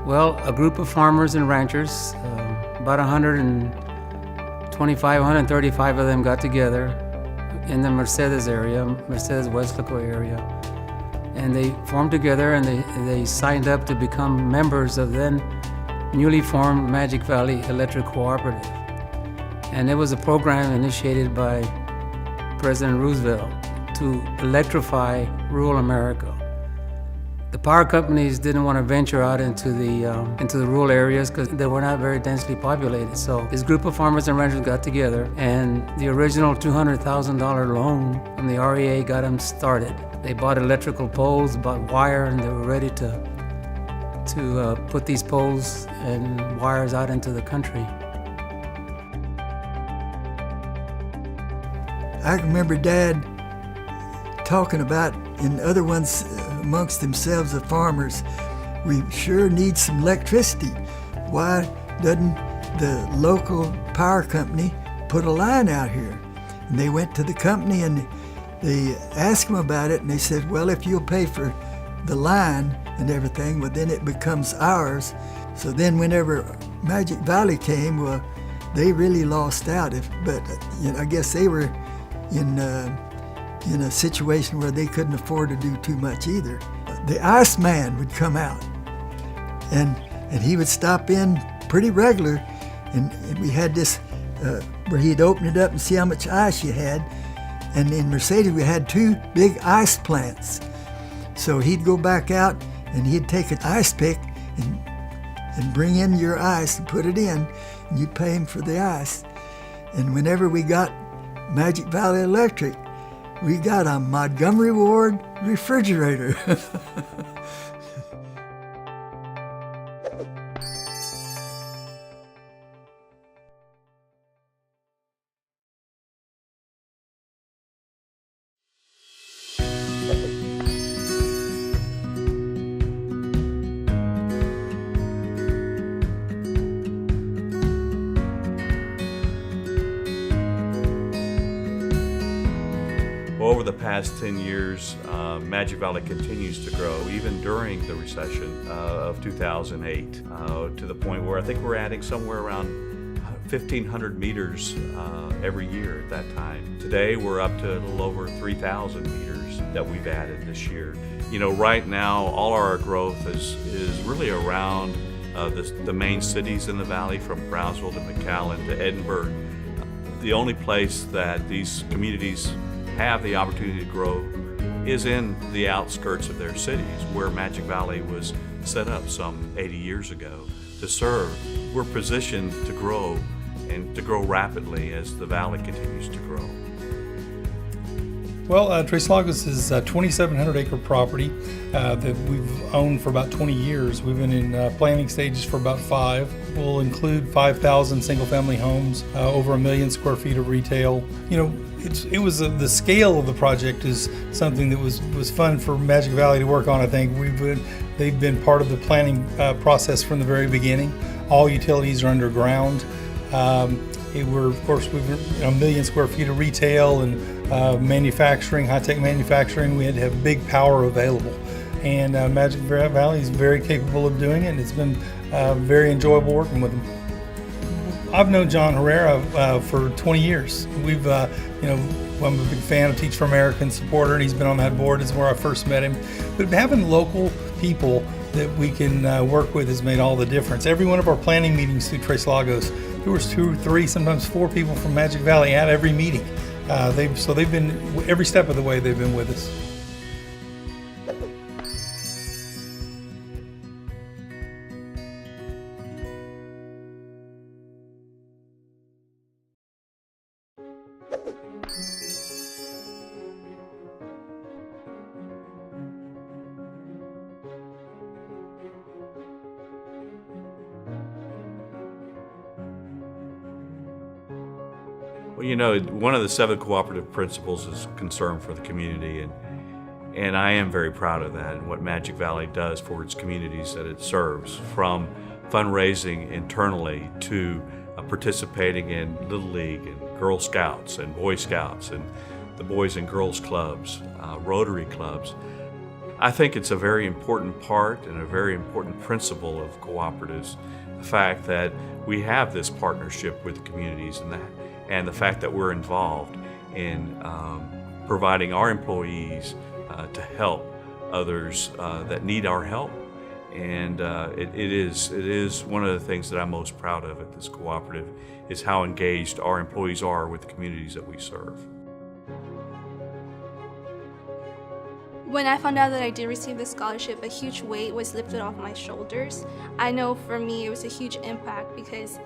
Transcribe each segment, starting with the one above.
Well, a group of farmers and ranchers, about 125, 135 of them got together in the Mercedes area, Mercedes Westlaco area, and they formed together and they signed up to become members of then newly formed Magic Valley Electric Cooperative. And it was a program initiated by President Roosevelt to electrify rural America. The power companies didn't want to venture out into the rural areas because they were not very densely populated. So this group of farmers and ranchers got together, and the original $200,000 loan from the REA got them started. They bought electrical poles, bought wire, and they were ready to put these poles and wires out into the country. I remember Dad talking about, and other ones amongst themselves, the farmers, we sure need some electricity. Why doesn't the local power company put a line out here? And they went to the company and they asked them about it, and they said, well, if you'll pay for the line and everything, well, then it becomes ours. So then whenever Magic Valley came, well, they really lost out. But I guess they were in a situation where they couldn't afford to do too much either. The Iceman would come out, and he would stop in pretty regular, and we had this where he'd open it up and see how much ice you had. And in Mercedes we had 2 big ice plants. So he'd go back out and he'd take an ice pick and bring in your ice and put it in, and you'd pay him for the ice. And whenever we got Magic Valley Electric, we got a Montgomery Ward refrigerator. Over the past 10 years, Magic Valley continues to grow, even during the recession of 2008, to the point where I think we're adding somewhere around 1,500 meters every year at that time. Today, we're up to a little over 3,000 meters that we've added this year. You know, right now, all our growth is really around the main cities in the valley, from Brownsville to McAllen to Edinburgh. The only place that these communities have the opportunity to grow is in the outskirts of their cities, where Magic Valley was set up some 80 years ago to serve. We're positioned to grow, and to grow rapidly as the valley continues to grow. Well, Tres Lagos is a 2,700-acre property that we've owned for about 20 years. We've been in planning stages for about 5. We'll include 5,000 single-family homes, over 1 million square feet of retail. You know, it was the scale of the project is something that was fun for Magic Valley to work on. I think they've been part of the planning process from the very beginning. All utilities are underground. We've 1 million square feet of retail and manufacturing, high-tech manufacturing. We had to have big power available, and Magic Valley is very capable of doing it, and it's been very enjoyable working with them. I've known John Herrera for 20 years. I'm a big fan of Teach for America supporter, and he's been on that board. Is where I first met him. But having local people that we can work with has made all the difference. Every one of our planning meetings through Tres Lagos, there was 2 or 3, sometimes 4 people from Magic Valley at every meeting. They've been, every step of the way, they've been with us. Well, you know, one of the 7 cooperative principles is concern for the community, and I am very proud of that and what Magic Valley does for its communities that it serves, from fundraising internally to participating in Little League and Girl Scouts and Boy Scouts and the Boys and Girls Clubs, Rotary Clubs. I think it's a very important part and a very important principle of cooperatives, the fact that we have this partnership with the communities and the fact that we're involved in providing our employees to help others that need our help. And it is one of the things that I'm most proud of at this cooperative is how engaged our employees are with the communities that we serve. When I found out that I did receive the scholarship, a huge weight was lifted off my shoulders. I know for me it was a huge impact because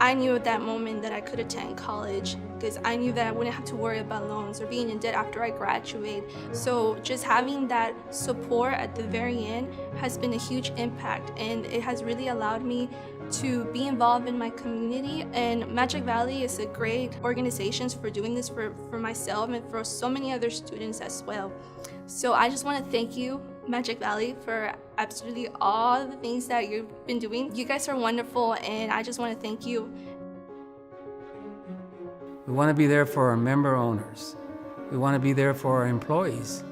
I knew at that moment that I could attend college, because I knew that I wouldn't have to worry about loans or being in debt after I graduate. So just having that support at the very end has been a huge impact, and it has really allowed me to be involved in my community. And Magic Valley is a great organization for doing this for myself and for so many other students as well. So I just want to thank you, Magic Valley, for absolutely all the things that you've been doing. You guys are wonderful, and I just want to thank you. We want to be there for our member owners. We want to be there for our employees,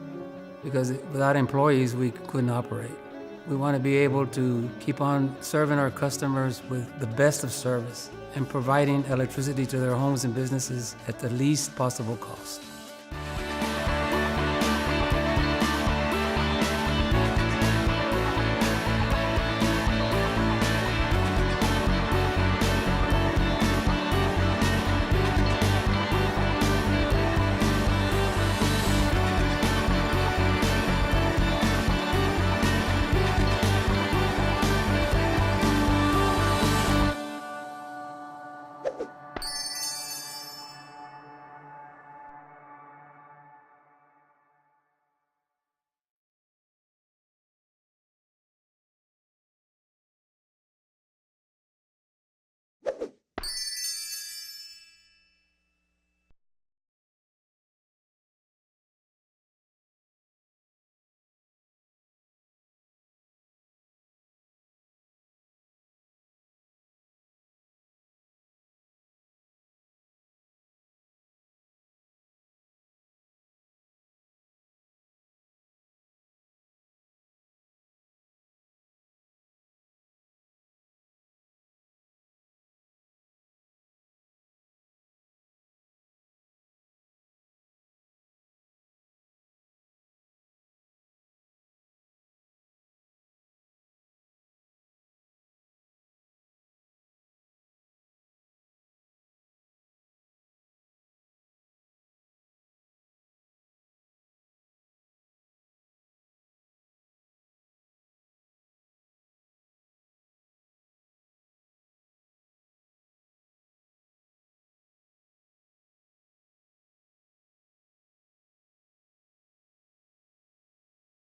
because without employees, we couldn't operate. We want to be able to keep on serving our customers with the best of service and providing electricity to their homes and businesses at the least possible cost.